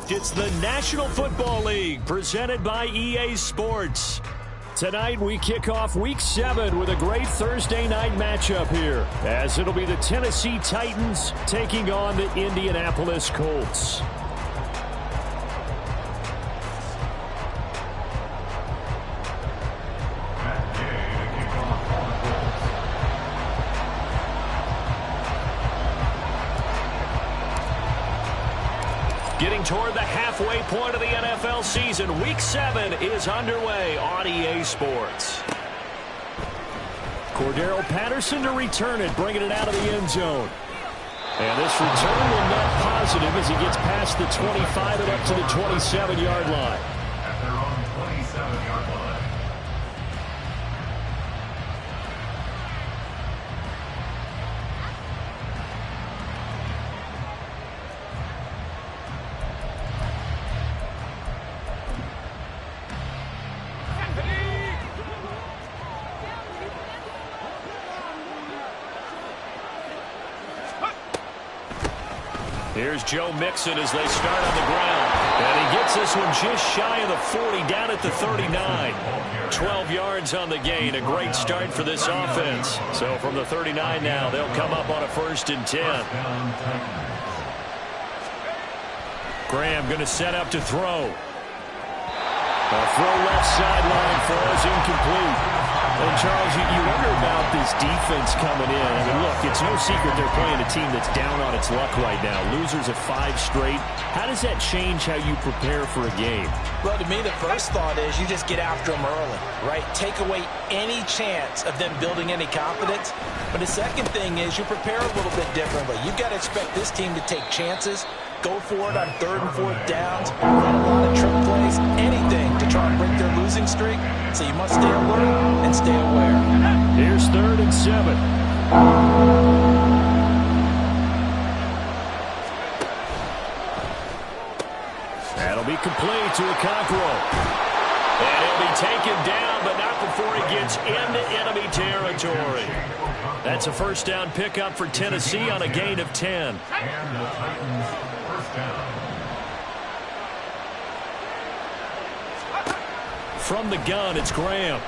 draft. It's the National Football League presented by EA Sports. Tonight we kick off Week 7 with a great Thursday night matchup here, as it'll be the Tennessee Titans taking on the Indianapolis Colts. Getting toward the halfway point of the NFL season, Week 7 is underway on EA Sports. Cordero Patterson to return it, bringing it out of the end zone. And this return will net positive as he gets past the 25 and up to the 27-yard line. At their own 27-yard line. Here's Joe Mixon as they start on the ground. And he gets this one just shy of the 40, down at the 39. 12 yards on the gain. A great start for this offense. So from the 39 now, they'll come up on a 1st and 10. Graham going to set up to throw. A throw left sideline falls incomplete. And, Charles, you wonder about this defense coming in. I mean, look, it's no secret they're playing a team that's down on its luck right now. Losers of 5 straight. How does that change how you prepare for a game? Well, to me, the first thought is you just get after them early, right? Take away any chance of them building any confidence. But the second thing is you prepare a little bit differently. You've got to expect this team to take chances, go for it on 3rd and 4th downs, run a lot of trick plays, anything to try and break their losing streak. So you must stay alert and stay aware. Here's 3rd and 7. That'll be complete to Okonkwo. And he'll be taken down, but not before he gets into enemy territory. That's a 1st down pickup for Tennessee on a gain of 10. And the Titans, 1st down. From the gun, it's Graham.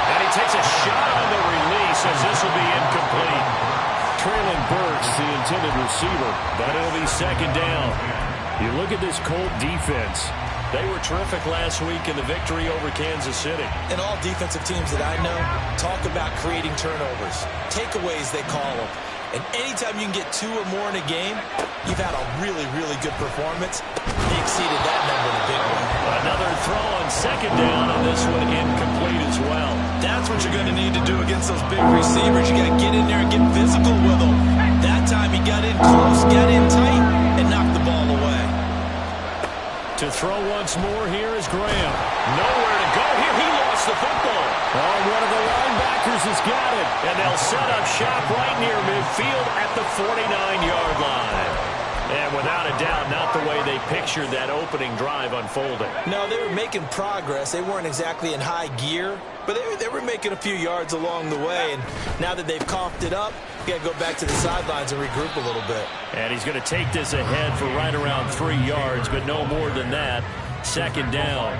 And he takes a shot on the release as this will be incomplete. Traylon Burks, the intended receiver, but it'll be 2nd down. You look at this Colt defense. They were terrific last week in the victory over Kansas City. And all defensive teams that I know talk about creating turnovers. Takeaways, they call them. And anytime you can get 2 or more in a game, you've had a really, really good performance. They exceeded that number in a big way. Another throw on 2nd down, and this one incomplete as well. That's what you're going to need to do against those big receivers. You got to get in there and get physical with them. That time he got in close, got in tight, and knocked the ball away. To throw once more here is Graham. Nowhere to go here. He lost the football. Oh, one of the linebackers has got it. And they'll set up shop right near midfield at the 49-yard line. And without a doubt, not the way they pictured that opening drive unfolding. No, they were making progress. They weren't exactly in high gear, but they were making a few yards along the way. And now that they've coughed it up, you got to go back to the sidelines and regroup a little bit. And he's going to take this ahead for right around 3 yards, but no more than that. 2nd down.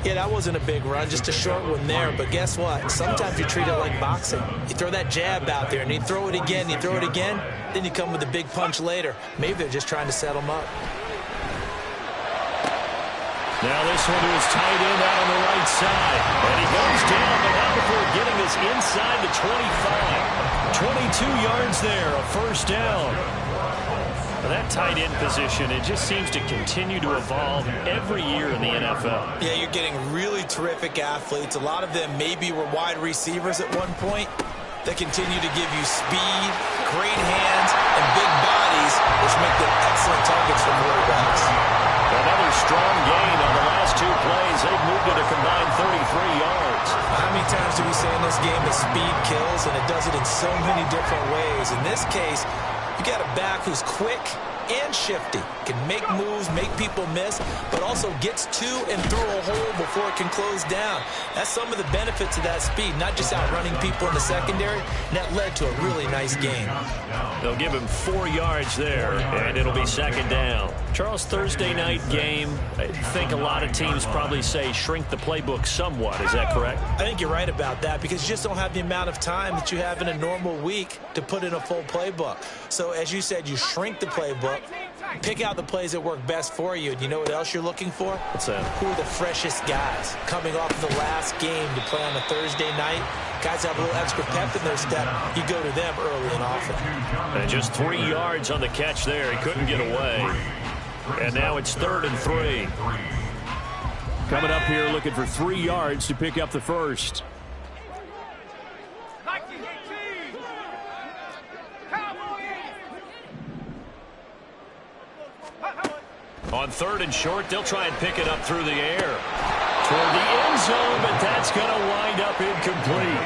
Yeah, that wasn't a big run, just a short one there. But guess what? Sometimes you treat it like boxing. You throw that jab out there, and you throw it again, you throw it again, then you come with a big punch later. Maybe they're just trying to set them up. Now this one to his tight end out on the right side. And he goes down, but not before getting this inside the 25. 22 yards there, a 1st down. That tight end position, it just seems to continue to evolve every year in the NFL. Yeah, you're getting really terrific athletes. A lot of them maybe were wide receivers at one point. They continue to give you speed, great hands, and big bodies, which make them excellent targets for quarterbacks. Another strong gain on the last 2 plays. They've moved it a combined 33 yards. How many times do we say in this game that speed kills, and it does it in so many different ways? In this case, you got a back who's quick and shifty. Can make moves, make people miss, but also gets to and through a hole before it can close down. That's some of the benefits of that speed, not just outrunning people in the secondary. And that led to a really nice game. They'll give him 4 yards there, and it'll be second down. Charles, Thursday night game, I think a lot of teams probably say shrink the playbook somewhat. Is that correct? I think you're right about that because you just don't have the amount of time that you have in a normal week to put in a full playbook. So as you said, you shrink the playbook, pick out the plays that work best for you. And you know what else you're looking for? What's that? Who are the freshest guys coming off the last game to play on a Thursday night? Guys have a little extra pep in their step. You go to them early and often. And just 3 yards on the catch there. He couldn't get away. And now it's 3rd and 3. Coming up here looking for 3 yards to pick up the first. On 3rd and short, they'll try and pick it up through the air. Toward the end zone, but that's going to wind up incomplete.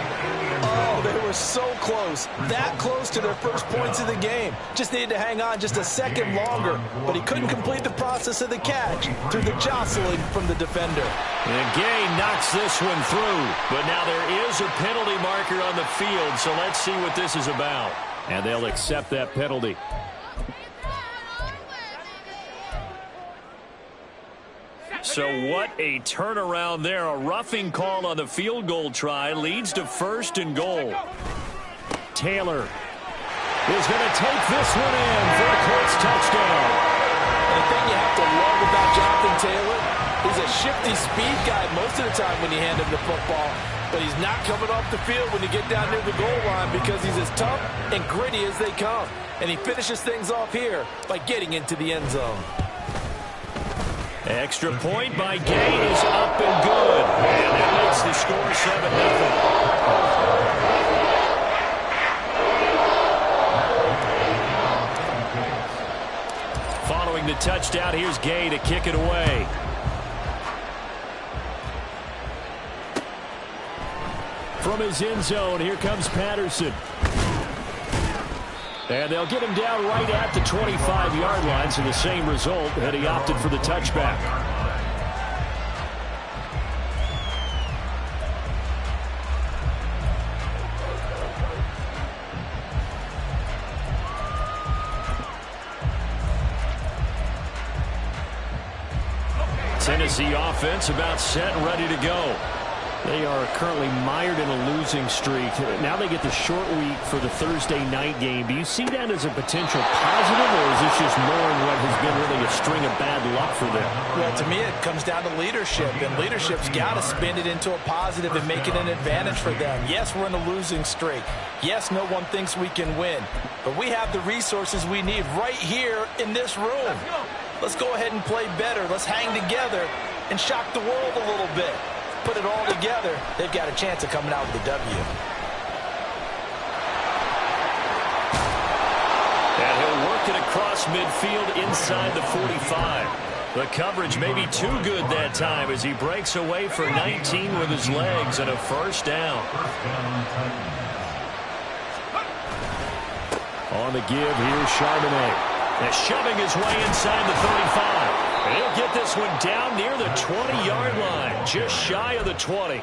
Oh, they were so close. That close to their first points of the game. Just needed to hang on just a second longer, but he couldn't complete the process of the catch through the jostling from the defender. And Gay knocks this one through, but now there is a penalty marker on the field, so let's see what this is about. And they'll accept that penalty. So what a turnaround there. A roughing call on the field goal try leads to 1st and goal. Taylor is going to take this one in for a Colts touchdown. And the thing you have to love about Jonathan Taylor, he's a shifty speed guy most of the time when you hand him the football, but he's not coming off the field when you get down near the goal line because he's as tough and gritty as they come. And he finishes things off here by getting into the end zone. Extra point by Gay is up and good. And that makes the score 7-0. Following the touchdown, here's Gay to kick it away. From his end zone, here comes Patterson. And they'll get him down right at the 25-yard line, so the same result, and he opted for the touchback. Tennessee offense about set and ready to go. They are currently mired in a losing streak. Now they get the short week for the Thursday night game. Do you see that as a potential positive, or is this just more in what has been really a string of bad luck for them? Well, to me, it comes down to leadership, and leadership's got to spin it into a positive and make it an advantage for them. Yes, we're in a losing streak. Yes, no one thinks we can win, but we have the resources we need right here in this room. Let's go ahead and play better. Let's hang together and shock the world a little bit. Put it all together, they've got a chance of coming out with a W. And he'll work it across midfield inside the 45. The coverage may be too good that time as he breaks away for 19 with his legs and a 1st down. On the give, here's Charbonnet. And shoving his way inside the 35. And he'll get this one down near the 20-yard line, just shy of the 20.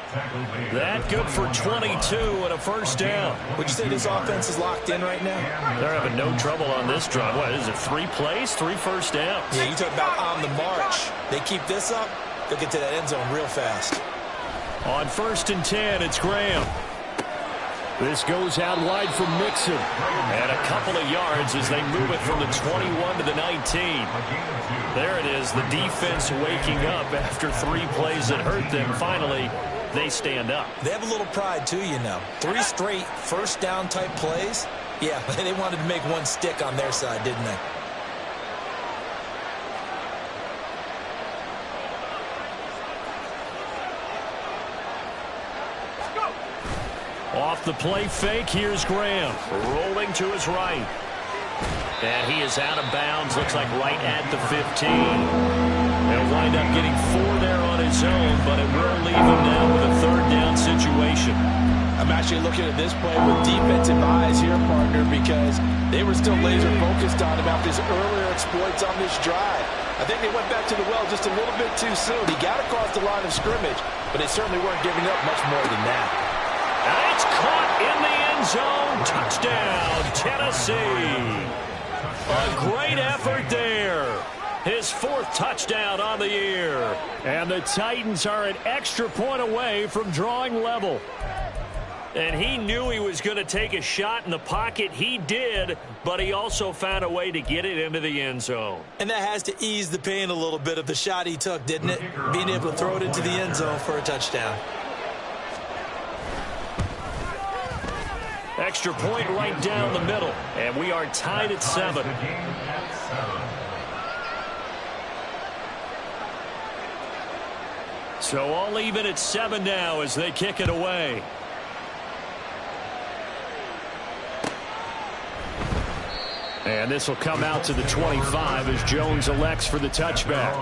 That good for 22 and a 1st down. Would you say this offense is locked in right now? They're having no trouble on this drive. What is it, 3 plays, 3 1st downs? Yeah, you talk about on the march. They keep this up, they'll get to that end zone real fast. On 1st and 10, it's Graham. This goes out wide from Mixon. And a couple of yards as they move it from the 21 to the 19. There it is, the defense waking up after 3 plays that hurt them. Finally, they stand up. They have a little pride, too, you know. 3 straight 1st down type plays. Yeah, they wanted to make one stick on their side, didn't they? Off the play fake, here's Graham. Rolling to his right. And he is out of bounds, looks like right at the 15. He'll wind up getting 4 there on his own, but it will leave him now with a 3rd down situation. I'm actually looking at this play with defensive eyes here, partner, because they were still laser focused on him after his earlier exploits on this drive. I think they went back to the well just a little bit too soon. He got across the line of scrimmage, but they certainly weren't giving up much more than that. And it's caught in the end zone. Touchdown, Tennessee. A great effort there. His 4th touchdown on the year. And the Titans are an extra point away from drawing level. And he knew he was going to take a shot in the pocket. He did, but he also found a way to get it into the end zone. And that has to ease the pain a little bit of the shot he took, didn't it? Being able to throw it into the end zone for a touchdown. Extra point right down the middle. And we are tied at 7. So all even at 7 now as they kick it away. And this will come out to the 25 as Jones elects for the touchback.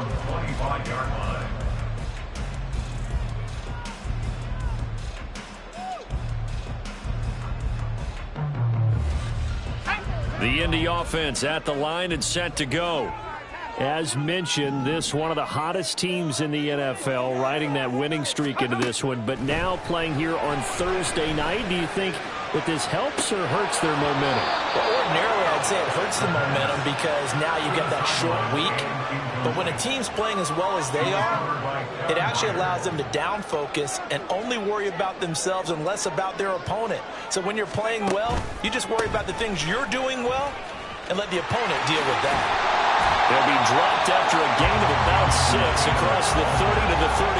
The Indy offense at the line and set to go. As mentioned, this one of the hottest teams in the NFL, riding that winning streak into this one, but now playing here on Thursday night. Do you think that this helps or hurts their momentum? Well, ordinarily, I'd say it hurts the momentum because now you get that short week. But when a team's playing as well as they are, it actually allows them to down focus and only worry about themselves and less about their opponent. So when you're playing well, you just worry about the things you're doing well and let the opponent deal with that. They'll be dropped after a gain of about 6 across the 30 to the 31.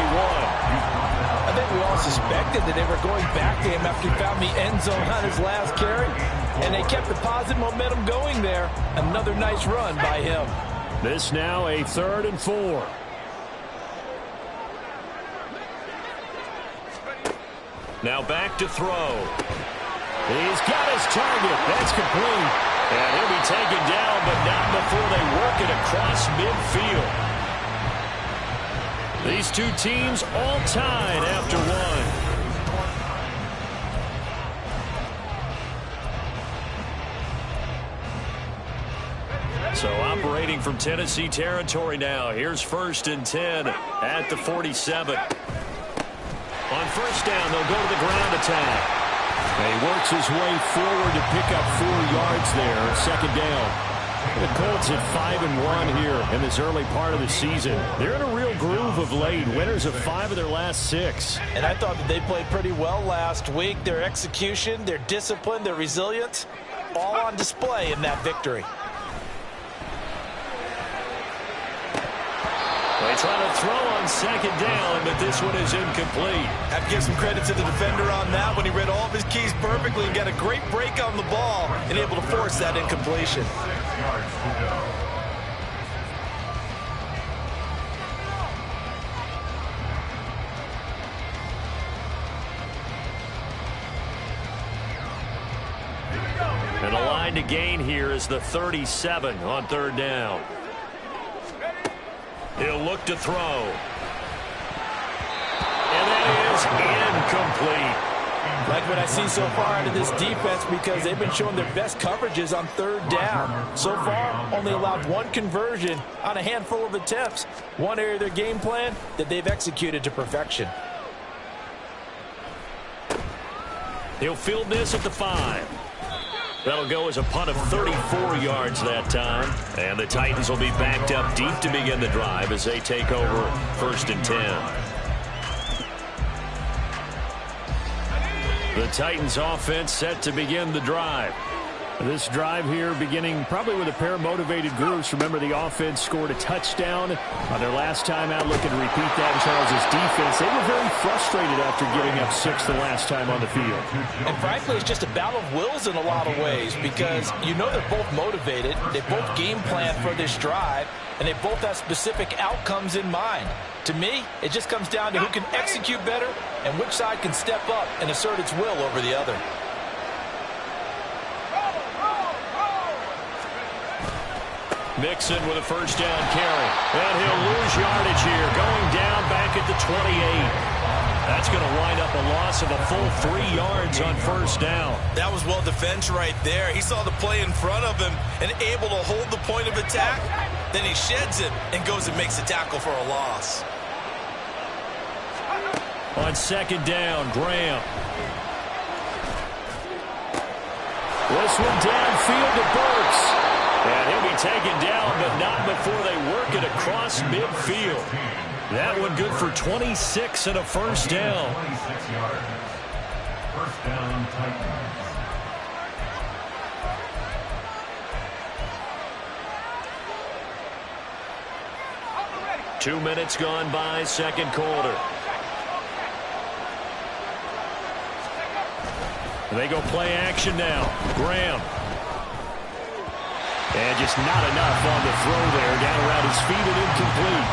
I think we all suspected that they were going back to him after he found the end zone on his last carry. And they kept the positive momentum going there. Another nice run by him. This now a 3rd and 4. Now back to throw. He's got his target. That's complete. And he'll be taken down, but not before they work it across midfield. These two teams all tied after 1. So operating from Tennessee territory now. Here's 1st and 10 at the 47. On 1st down, they'll go to the ground attack. And he works his way forward to pick up 4 yards there. 2nd down. The Colts at 5-1 here in this early part of the season. They're in a real groove of late. Winners of 5 of their last 6. And I thought that they played pretty well last week. Their execution, their discipline, their resilience, all on display in that victory. They try to throw on 2nd down, but this one is incomplete. I have to give some credit to the defender on that when he read all of his keys perfectly and got a great break on the ball and able to force that incompletion. 6 yards to go. And the line to gain here is the 37 on 3rd down. He'll look to throw. And that is incomplete. Like what I see so far out of this defense because they've been showing their best coverages on 3rd down. So far, only allowed 1 conversion on a handful of attempts. One area of their game plan that they've executed to perfection. He'll field this at the 5. That'll go as a punt of 34 yards that time. And the Titans will be backed up deep to begin the drive as they take over 1st and 10. The Titans offense set to begin the drive. This drive here beginning probably with a pair of motivated groups. Remember, the offense scored a touchdown on their last time out, looking to repeat that in Charles' defense. They were very frustrated after giving up 6 the last time on the field. And frankly, it's just a battle of wills in a lot of ways because you know they're both motivated. They both game plan for this drive, and they both have specific outcomes in mind. To me, it just comes down to who can execute better and which side can step up and assert its will over the other. Mixon with a 1st down carry. And he'll lose yardage here, going down back at the 28. That's going to wind up a loss of a full 3 yards on first down. That was well defense right there. He saw the play in front of him and able to hold the point of attack. Then he sheds it and goes and makes a tackle for a loss. On second down, Graham. This one downfield to Burks. And he'll be taken down, but not before they work it across midfield. That one good for 26 and a first down. 26 yards. First down, Titans. Two minutes gone by, second quarter. They go play action now. Graham. And just not enough on the throw there. Down around his feet and incomplete.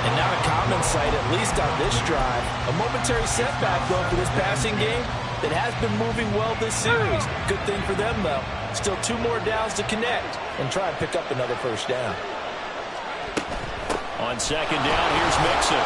And not a common sight, at least on this drive. A momentary setback, though, for this passing game that has been moving well this series. Good thing for them, though. Still 2 more downs to connect and try and pick up another first down. On second down, here's Mixon.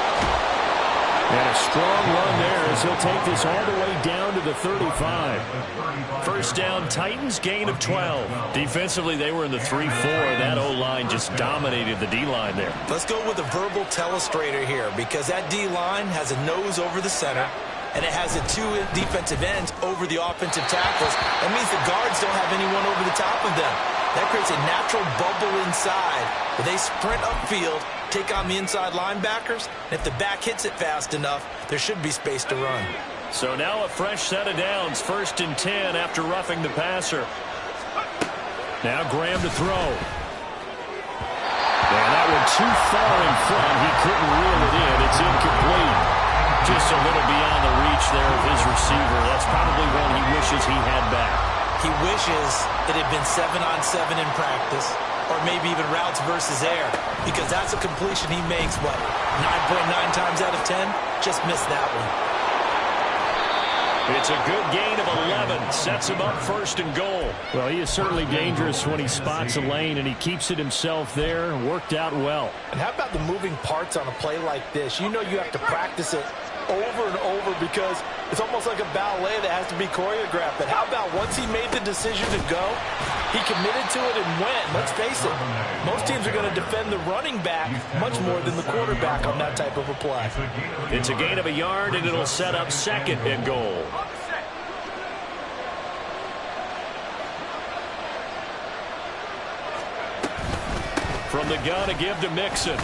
And a strong run there as he'll take this all the way down to the 35. First down, Titans, gain of 12. Defensively, they were in the 3-4. That O-line just dominated the D-line there. Let's go with a verbal telestrator here because that D-line has a nose over the center and it has the 2 defensive ends over the offensive tackles. That means the guards don't have anyone over the top of them. That creates a natural bubble inside where they sprint upfield, take on the inside linebackers, and if the back hits it fast enough, there should be space to run. So now a fresh set of downs, 1st and 10 after roughing the passer. Now Graham to throw. And that one too far in front. He couldn't reel it in. It's incomplete. Just a little beyond the reach there of his receiver. That's probably one he wishes he had back. He wishes it had been 7-on-7 in practice, or maybe even routes versus air, because that's a completion he makes, 9.9 times out of 10? Just missed that one. It's a good gain of 11. Sets him up 1st and goal. Well, he is certainly dangerous when he spots a lane, and he keeps it himself there. Worked out well. And how about the moving parts on a play like this? You know you have to practice it over and over because it's almost like a ballet that has to be choreographed. But how about once he made the decision to go, he committed to it and went. Let's face it, most teams are going to defend the running back much more than the quarterback on that type of a play. It's a gain of a yard, and it'll set up 2nd and goal. From the gun to give to Mixon.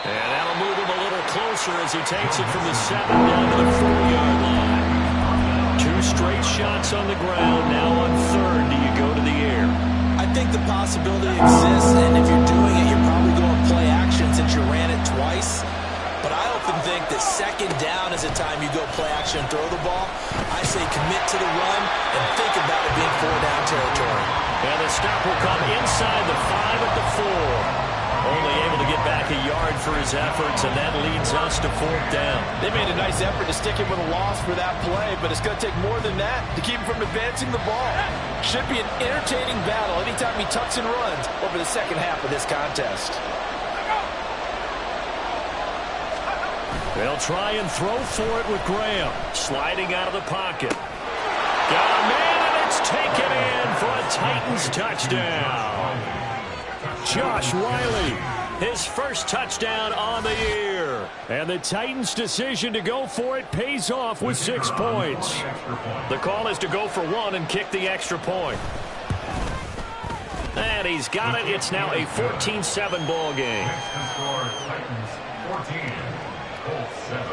And that'll move him a little closer as he takes it from the 7 down to the 4-yard line. 2 straight shots on the ground. Now on 3rd, do you go to the air? I think the possibility exists, and if you're doing it, you're probably going play action since you ran it twice. But I often think that 2nd down is a time you go play action and throw the ball. I say commit to the run and think about it being 4-down territory. And the stop will come inside the 5 at the 4. Only able to get back a yard for his efforts, and that leads us to 4th down. They made a nice effort to stick him with a loss for that play, but it's going to take more than that to keep him from advancing the ball. Should be an entertaining battle anytime he tucks and runs over the second half of this contest. They'll try and throw for it with Graham. Sliding out of the pocket. Got a man, and it's taken in for a Titans touchdown. Josh Riley, his first touchdown on the year. And the Titans' decision to go for it pays off with 6 points. The call is to go for 1 and kick the extra point. And he's got it. It's now a 14-7 ball game. Titans 14, Colts 7.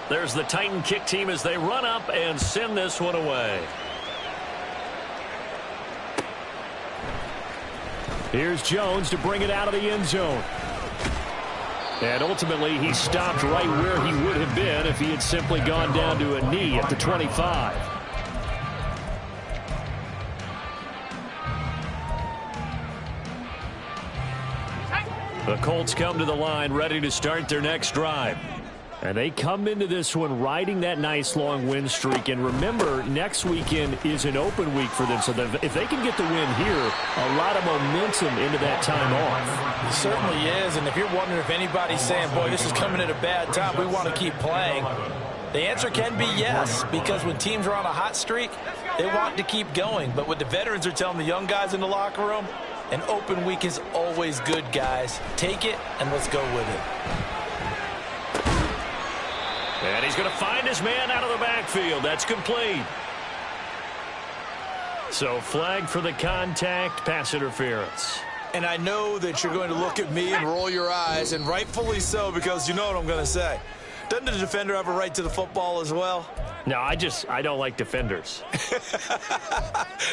There's the Titan kick team as they run up and send this one away. Here's Jones to bring it out of the end zone. And ultimately, he stopped right where he would have been if he had simply gone down to a knee at the 25. The Colts come to the line ready to start their next drive. And they come into this one riding that nice long win streak. And remember, next weekend is an open week for them. So if they can get the win here, a lot of momentum into that time off. It certainly is. And if you're wondering if anybody's saying, boy, this is coming at a bad time, we want to keep playing, the answer can be yes, because when teams are on a hot streak, they want to keep going. But what the veterans are telling the young guys in the locker room, an open week is always good, guys. Take it, and let's go with it. And he's going to find his man out of the backfield. That's complete. So flag for the contact, pass interference. And I know that you're going to look at me and roll your eyes, and rightfully so, because you know what I'm going to say. Doesn't the defender have a right to the football as well? No, I don't like defenders.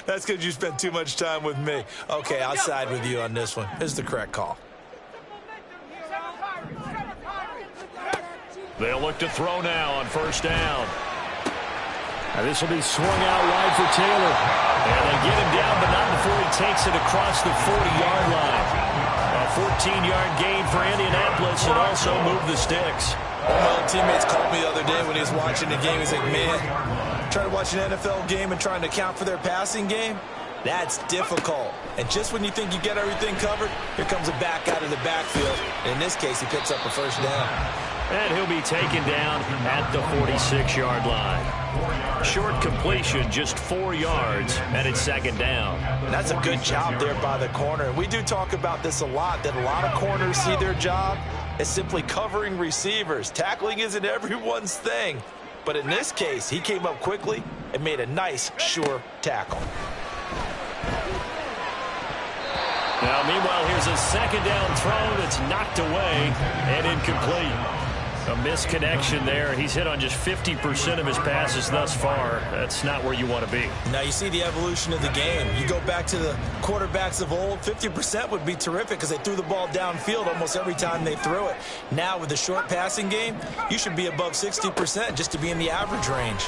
That's because you spend too much time with me. Okay, I'll side with you on this one. This is the correct call. They'll look to throw now on first down. Now this will be swung out wide for Taylor. And they get him down, but not before he takes it across the 40-yard line. A 14-yard gain for Indianapolis, and also move the sticks. One of my old teammates called me the other day when he was watching the game. He's like, man, trying to watch an NFL game and trying to account for their passing game, that's difficult. And just when you think you get everything covered, here comes a back out of the backfield. And in this case, he picks up a first down. And he'll be taken down at the 46-yard line. Short completion, just 4 yards, and it's second down. And that's a good job there by the corner. And we do talk about this a lot, that a lot of corners see their job as simply covering receivers. Tackling isn't everyone's thing. But in this case, he came up quickly and made a nice, sure tackle. Now, meanwhile, here's a second down throw that's knocked away and incomplete. A misconnection there. He's hit on just 50% of his passes thus far. That's not where you want to be. Now you see the evolution of the game. You go back to the quarterbacks of old, 50% would be terrific because they threw the ball downfield almost every time they threw it. Now with the short passing game, you should be above 60% just to be in the average range.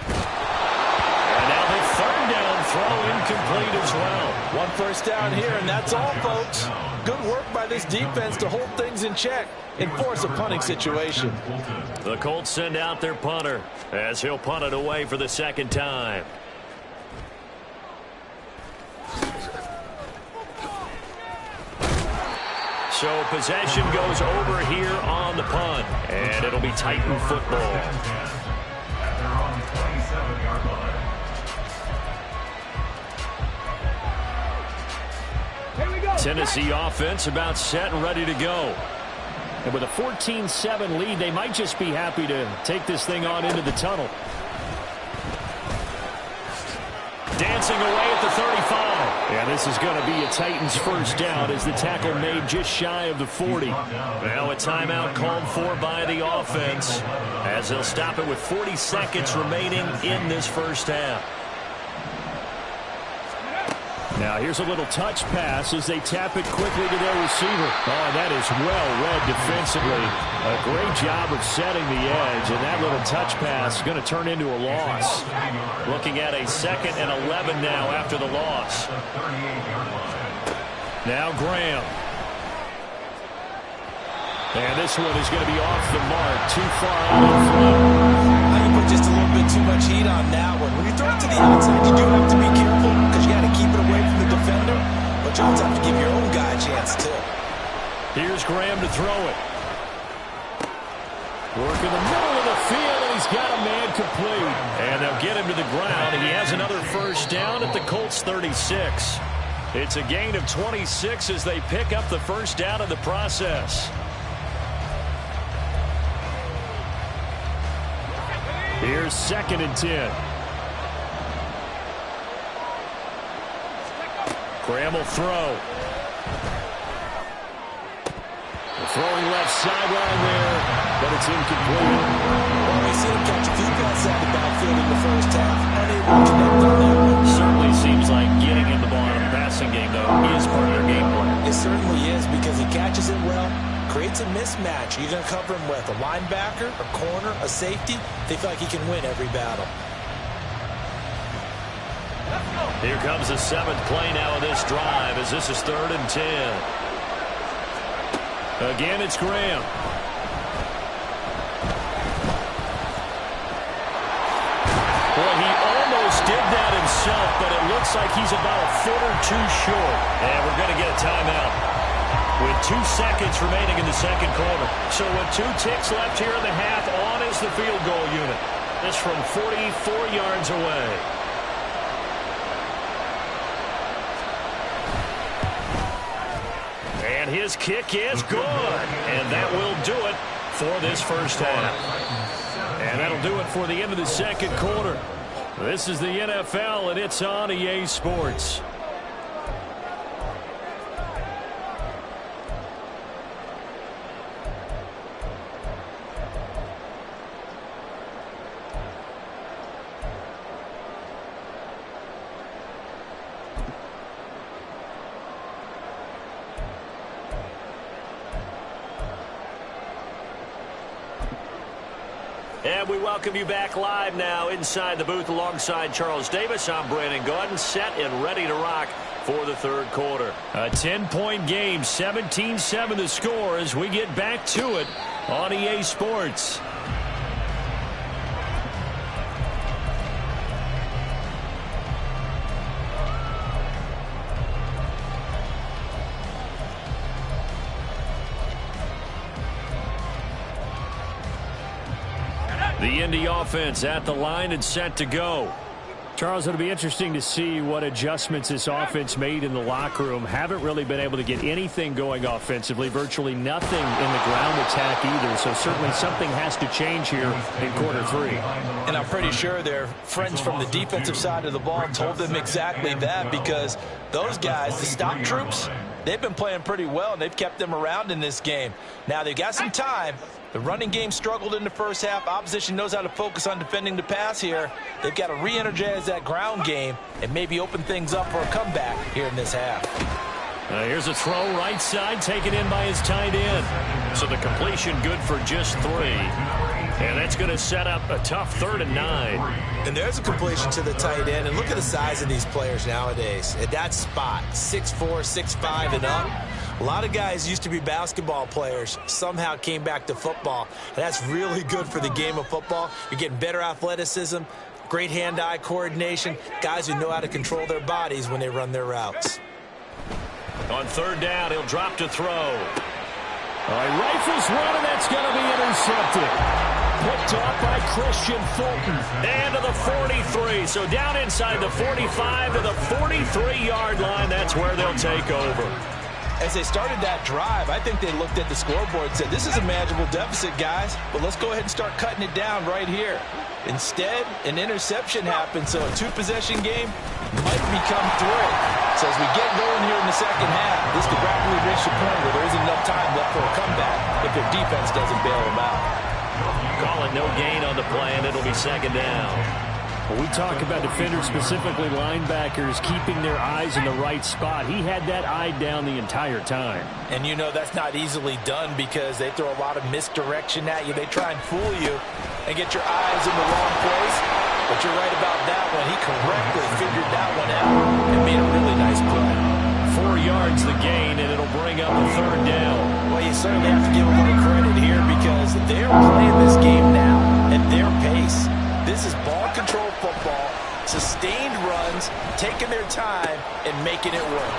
And now the third down throw incomplete as well. One first down here, and that's all, folks. Good work by this defense to hold things in check and force a punting situation. The Colts send out their punter as he'll punt it away for the second time. So possession goes over here on the punt, and it'll be Titan football. They're on the 27-yard line. Tennessee offense about set and ready to go. And with a 14-7 lead, they might just be happy to take this thing on into the tunnel. Dancing away at the 35. And this is going to be a Titans first down as the tackle made just shy of the 40. Now a timeout called for by the offense as they'll stop it with 40 seconds remaining in this first half. Now here's a little touch pass as they tap it quickly to their receiver. Oh, that is well read defensively. A great job of setting the edge, and that little touch pass is going to turn into a loss. Looking at a 2nd and 11 now after the loss. Now Graham. And this one is going to be off the mark, too far out in front. I think put just a little bit too much heat on that one. When you throw it to the outside, you do have to be careful because you got to keep it away from the defender, but you also have to give your own guy a chance too. Here's Graham to throw it. Work in the middle of the field, and he's got a man complete. And they'll get him to the ground, and he has another first down at the Colts 36. It's a gain of 26 as they pick up the first down in the process. Here's 2nd and 10. Graham will throw. Throwing left sideline there, but it's incomplete. Well, we see him catch a few passes out of the backfield in the first half. Unable to connect on that one. Certainly seems like getting him the ball in the passing game, though, is part of their game plan. It certainly is because he catches it well. Creates a mismatch. You're going to cover him with a linebacker, a corner, a safety. They feel like he can win every battle. Here comes the 7th play now of this drive as this is 3rd and 10. Again, it's Graham. looks like he's about a foot or two short. And we're going to get a timeout with 2 seconds remaining in the second quarter. So with 2 ticks left here in the half, on is the field goal unit. This from 44 yards away. And his kick is good. And that will do it for this first half. And that'll do it for the end of the second quarter. This is the NFL, and it's on EA Sports. And we welcome you back live now inside the booth alongside Charles Davis. I'm Brandon Gaudin, set and ready to rock for the third quarter. A 10-point game, 17-7 the score as we get back to it on EA Sports. The Indy offense at the line and set to go. Charles, it'll be interesting to see what adjustments this offense made in the locker room. Haven't really been able to get anything going offensively, virtually nothing in the ground attack either. So certainly something has to change here in quarter 3. And I'm pretty sure their friends from the defensive side of the ball told them exactly that, because those guys, the stock troops, they've been playing pretty well, and they've kept them around in this game. Now they've got some time. The running game struggled in the first half. Opposition knows how to focus on defending the pass here. They've got to re-energize that ground game and maybe open things up for a comeback here in this half. Here's a throw right side, taken in by his tight end. So the completion good for just 3. And that's going to set up a tough 3rd and 9. And there's a completion to the tight end. And look at the size of these players nowadays. At that spot, 6'4", 6'5", and up. A lot of guys used to be basketball players, somehow came back to football. And that's really good for the game of football. You're getting better athleticism, great hand-eye coordination, guys who know how to control their bodies when they run their routes. On 3rd down, he'll drop to throw. All right, rifles one, and that's going to be intercepted. Picked off by Christian Fulton. And to the 43. So down inside the 45 to the 43-yard line. That's where they'll take over. As they started that drive, I think they looked at the scoreboard and said, this is a manageable deficit, guys, but let's go ahead and start cutting it down right here. Instead, an interception happened, so a 2-possession game might become 3. So as we get going here in the second half, this could rapidly reach the point where there isn't enough time left for a comeback if their defense doesn't bail them out. Call it no gain on the play, and it'll be 2nd down. When we talk about defenders, specifically linebackers, keeping their eyes in the right spot, he had that eye down the entire time. And you know that's not easily done because they throw a lot of misdirection at you. They try and fool you and get your eyes in the wrong place. But you're right about that one. He correctly figured that one out and made a really nice play. 4 yards the gain, and it'll bring up a 3rd down. Well, you certainly have to give a little credit here because they're playing this game now at their pace. This is ball control football, sustained runs, taking their time, and making it work.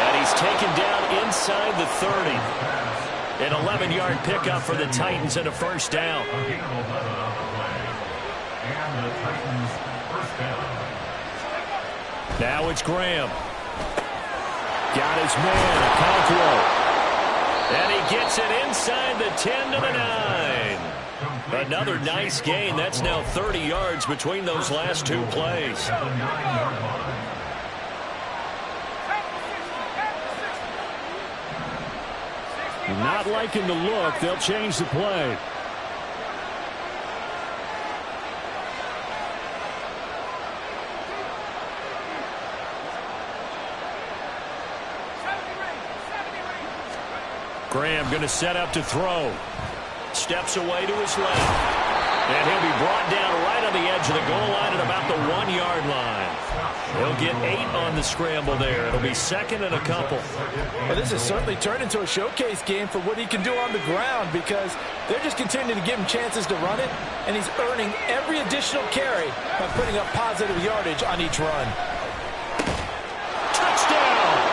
And he's taken down inside the 30. An 11-yard pickup for the Titans and a 1st down. Now it's Graham. Got his man, Caldwell. And he gets it inside the 10 to the 9. Another nice gain. That's now 30 yards between those last 2 plays. Not liking the look. They'll change the play. Graham going to set up to throw. Steps away to his left. And he'll be brought down right on the edge of the goal line at about the 1-yard line. He'll get 8 on the scramble there. It'll be second and a couple. Well, this has certainly turned into a showcase game for what he can do on the ground because they're just continuing to give him chances to run it, and he's earning every additional carry by putting up positive yardage on each run. Touchdown!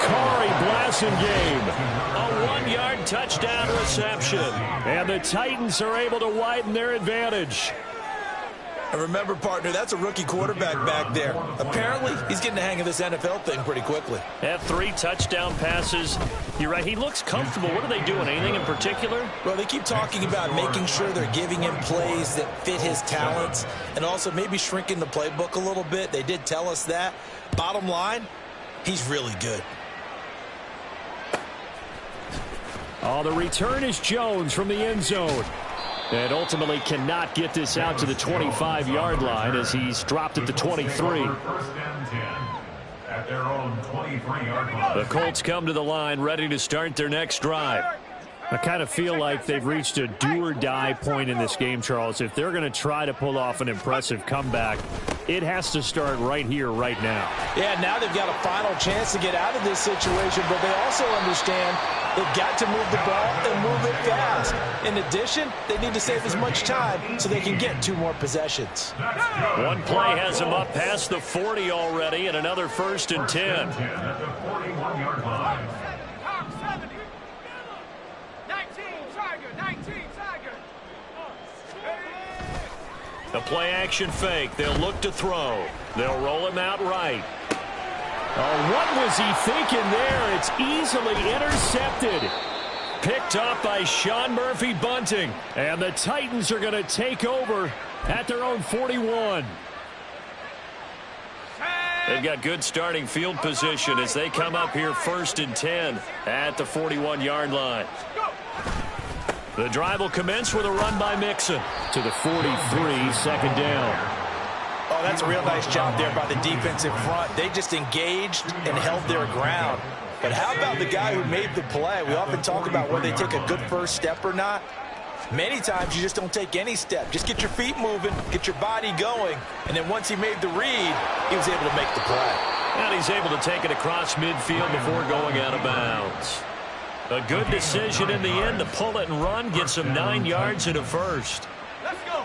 Corey Blasingame. A 1-yard touchdown reception. And the Titans are able to widen their advantage. And remember, partner, that's a rookie quarterback back there. Apparently, he's getting the hang of this NFL thing pretty quickly. Have 3 touchdown passes. You're right, he looks comfortable. What are they doing? Anything in particular? Well, they keep talking about making sure they're giving him plays that fit his talents and also maybe shrinking the playbook a little bit. They did tell us that. Bottom line, he's really good. Oh, the return is Jones from the end zone. And ultimately cannot get this out to the 25-yard line as he's dropped at the 23. First and 10 at their own 23-yard line. The Colts come to the line ready to start their next drive. I kind of feel like they've reached a do-or-die point in this game, Charles. If they're going to try to pull off an impressive comeback, it has to start right here, right now. Yeah, now they've got a final chance to get out of this situation, but they also understand they've got to move the ball and move it fast. In addition, they need to save as much time so they can get 2 more possessions. One play has them up past the 40 already, and another 1st and 10. At the 41-yard line. The play-action fake. They'll look to throw. They'll roll him out right. Oh, what was he thinking there? It's easily intercepted. Picked up by Sean Murphy-Bunting. And the Titans are going to take over at their own 41. They've got good starting field position as they come up here 1st and 10 at the 41-yard line. The drive will commence with a run by Mixon to the 43, 2nd down. Oh, that's a real nice job there by the defensive front. They just engaged and held their ground. But how about the guy who made the play? We often talk about whether they take a good first step or not. Many times you just don't take any step. Just get your feet moving, get your body going, and then once he made the read, he was able to make the play. And he's able to take it across midfield before going out of bounds. A good decision in the end to pull it and run, gets him 9 yards and a first. Let's go.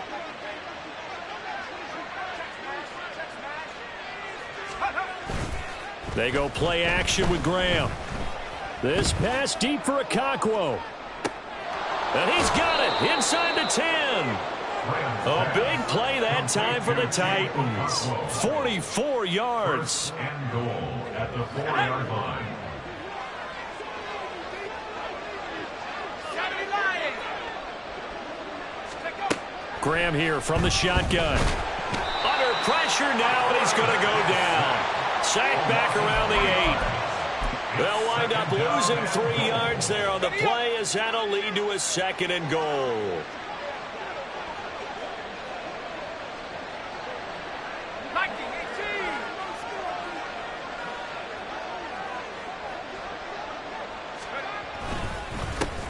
They go play action with Graham. This pass deep for Okonkwo. And he's got it inside the 10. A big play that time for the Titans. 44 yards. And goal at the 4-yard line. Graham here from the shotgun. Under pressure now, and he's going to go down. Sacked back around the 8. They'll wind up losing 3 yards there on the play as that'll lead to a 2nd and goal.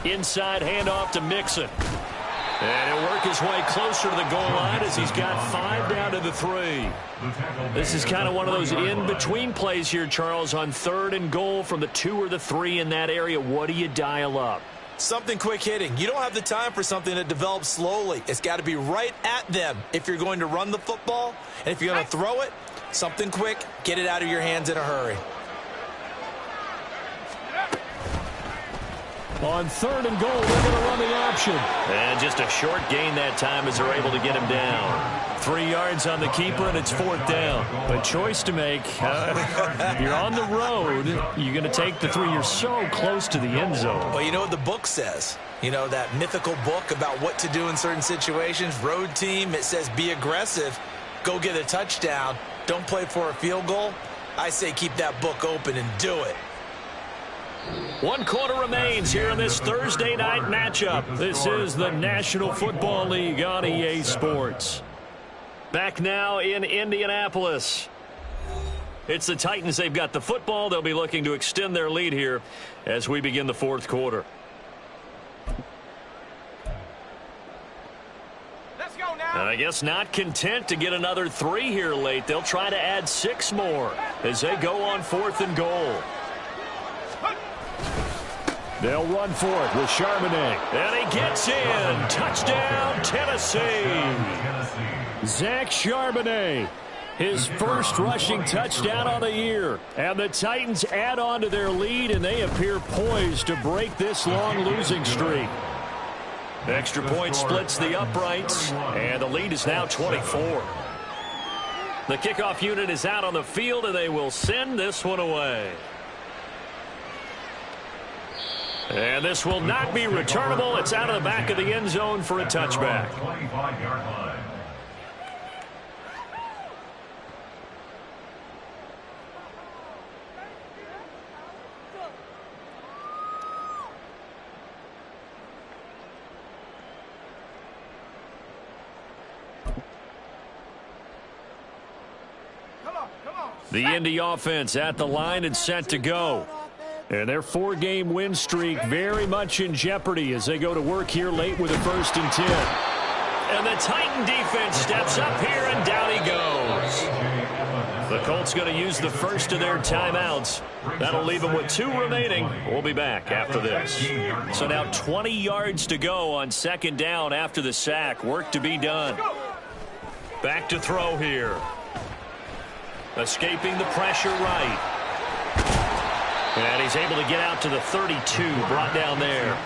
Inside handoff to Mixon. And he'll work his way closer to the goal line as he's got 5 down to the 3. This is kind of one of those in-between plays here, Charles, on 3rd and goal from the 2 or the 3 in that area. What do you dial up? Something quick hitting. You don't have the time for something that develops slowly. It's got to be right at them if you're going to run the football. And if you're going to throw it, something quick, get it out of your hands in a hurry. On 3rd and goal, they're going to run the option. And just a short gain that time as they're able to get him down. 3 yards on the keeper, and it's 4th down. A choice to make. You're on the road. You're going to take the 3. You're so close to the end zone. Well, you know what the book says. You know, that mythical book about what to do in certain situations. Road team, it says be aggressive. Go get a touchdown. Don't play for a field goal. I say keep that book open and do it. 1 quarter remains here in this Thursday night matchup. This is the National Football League on EA Sports. Back now in Indianapolis. It's the Titans. They've got the football. They'll be looking to extend their lead here as we begin the 4th quarter. And I guess not content to get another 3 here late. They'll try to add 6 more as they go on 4th and goal. They'll run for it with Charbonnet. And he gets in. Touchdown, Tennessee. Zach Charbonnet, his first rushing touchdown on the year. And the Titans add on to their lead, and they appear poised to break this long losing streak. Extra point splits the uprights, and the lead is now 24. The kickoff unit is out on the field, and they will send this one away. And this will not be returnable. It's out of the back of the end zone for a touchback. 25-yard line. The Indy offense at the line and set to go. And their 4-game win streak very much in jeopardy as they go to work here late with a 1st and 10. And the Titan defense steps up here, and down he goes. The Colts going to use the first of their timeouts. That'll leave them with 2 remaining. We'll be back after this. So now 20 yards to go on 2nd down after the sack. Work to be done. Back to throw here. Escaping the pressure right. And he's able to get out to the 32, brought down there.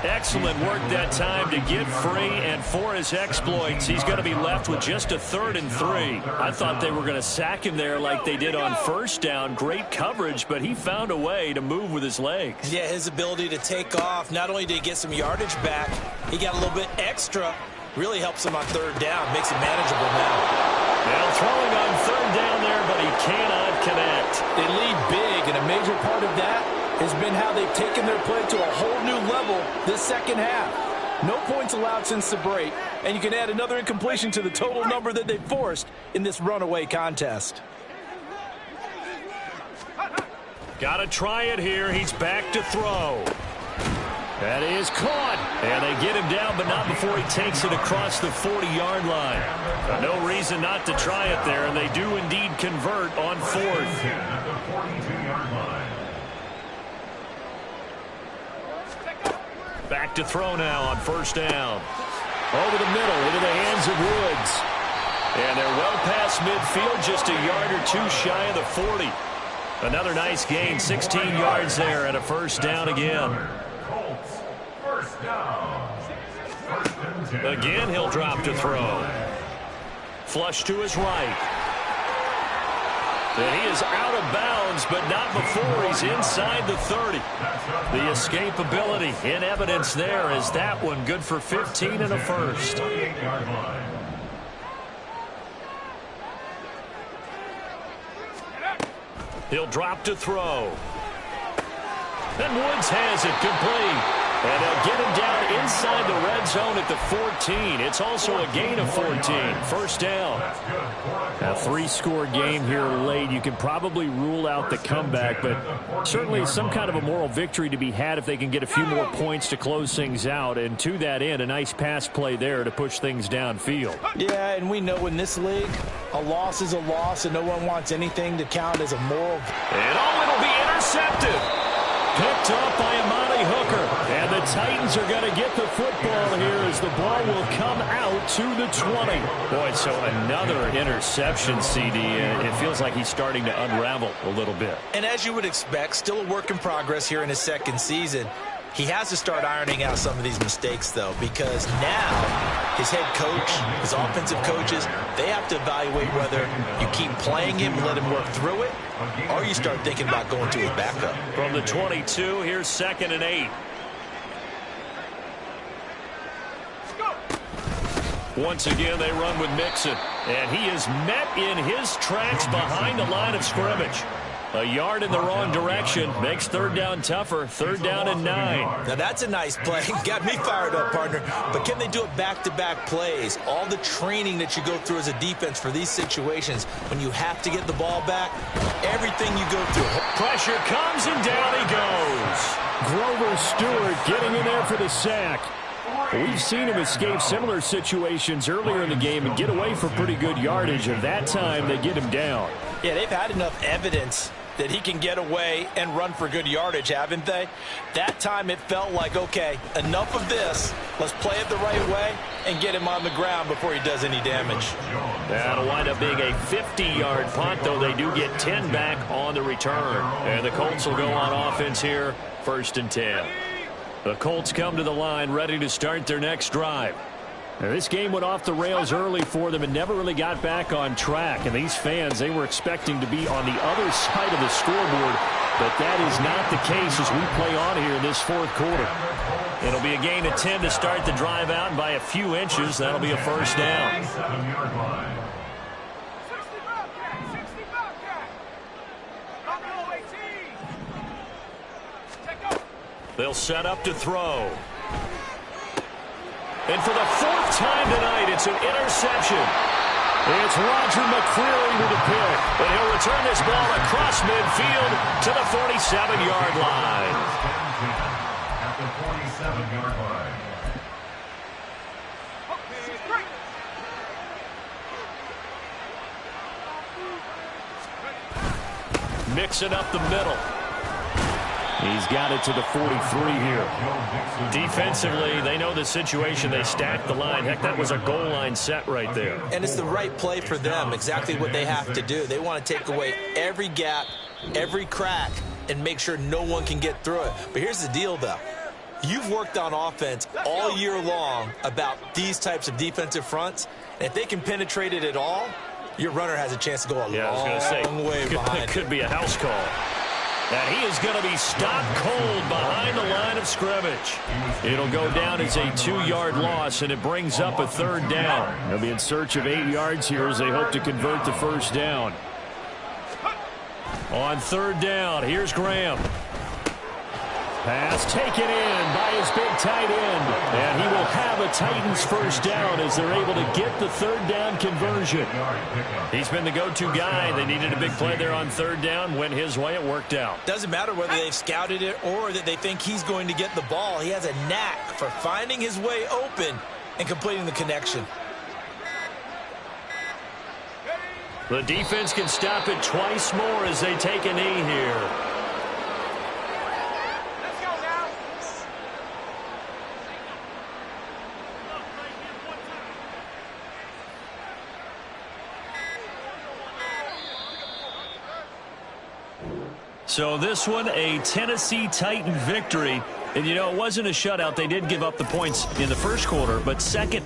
Excellent work that time to get free, and for his exploits, he's going to be left with just a 3rd and 3. I thought they were going to sack him there like they did on 1st down. Great coverage, but he found a way to move with his legs. Yeah, his ability to take off, not only did he get some yardage back, he got a little bit extra. Really helps him on 3rd down, makes it manageable now. Now throwing on 3rd down there, but he cannot connect. They lead big, and a major part of that has been how they've taken their play to a whole new level this 2nd half. No points allowed since the break, and you can add another incompletion to the total number that they forced in this runaway contest. Got to try it here. He's back to throw. That is caught. And they get him down, but not before he takes it across the 40-yard line. No reason not to try it there, and they do indeed convert on 4th. Back to throw now on 1st down. Over the middle into the hands of Woods. And they're well past midfield, just a yard or 2 shy of the 40. Another nice gain, 16 yards there, and a 1st down again. Again, he'll drop to throw. Flush to his right. And he is out of bounds, but not before he's inside the 30. The escapability in evidence there is that one good for 15 and a 1st. He'll drop to throw. And Woods has it complete. And they'll get him down inside the red zone at the 14. It's also a gain of 14. 1st down. A 3-score game here late. You can probably rule out the comeback, but certainly some kind of a moral victory to be had if they can get a few more points to close things out. And to that end, a nice pass play there to push things downfield. Yeah, and we know in this league, a loss is a loss, and no one wants anything to count as a moral. And it'll be intercepted. Picked up by Amani Hooker. And the Titans are going to get the football here as the ball will come out to the 20. Boy, so another interception, CD. It feels like he's starting to unravel a little bit. And as you would expect, still a work in progress here in his 2nd season. He has to start ironing out some of these mistakes, though, because now his head coach, his offensive coaches, they have to evaluate whether you keep playing him and let him work through it, or you start thinking about going to his backup. From the 22, here's 2nd and 8. Once again, they run with Mixon, and he is met in his tracks behind the line of scrimmage. A yard in the wrong direction makes 3rd down tougher. 3rd down and 9. Now that's a nice play. Got me fired up, partner. But can they do it back-to-back plays? All the training that you go through as a defense for these situations, when you have to get the ball back, everything you go through. Pressure comes, and down he goes. Grover Stewart getting in there for the sack. We've seen him escape similar situations earlier in the game and get away for pretty good yardage, and that time they get him down. Yeah, they've had enough evidence that he can get away and run for good yardage, haven't they? That time it felt like, okay, enough of this. Let's play it the right way and get him on the ground before he does any damage. That'll wind up being a 50-yard punt, though they do get 10 back on the return. And the Colts will go on offense here, 1st and 10. The Colts come to the line ready to start their next drive. Now, this game went off the rails early for them and never really got back on track. And these fans, they were expecting to be on the other side of the scoreboard, but that is not the case as we play on here in this 4th quarter. It'll be a gain of 10 to start the drive out, and by a few inches, that'll be a 1st down. They'll set up to throw. And for the 4th time tonight, it's an interception. It's Roger McCreary with the pick. And he'll return this ball across midfield to the 47-yard line. At the 47-yard line. Mixing up the middle. He's got it to the 43 here. Defensively, they know the situation. They stacked the line. Heck, that was a goal line set right there. And it's the right play for them, exactly what they have to do. They want to take away every gap, every crack, and make sure no one can get through it. But here's the deal, though. You've worked on offense all year long about these types of defensive fronts. And if they can penetrate it at all, your runner has a chance to go a long way behind. It could be a house call. And he is going to be stopped cold behind the line of scrimmage. It'll go down as a 2-yard loss, and it brings up a 3rd down. They'll be in search of 8 yards here as they hope to convert the 1st down. On 3rd down, here's Graham. Pass taken in by his big tight end. And he will have a Titans 1st down as they're able to get the 3rd down conversion. He's been the go-to guy. They needed a big play there on 3rd down. Went his way. It worked out. Doesn't matter whether they've scouted it or that they think he's going to get the ball. He has a knack for finding his way open and completing the connection. The defense can stop it twice more as they take a knee here. So this one, a Tennessee Titan victory. And, you know, it wasn't a shutout. They did give up the points in the 1st quarter, but second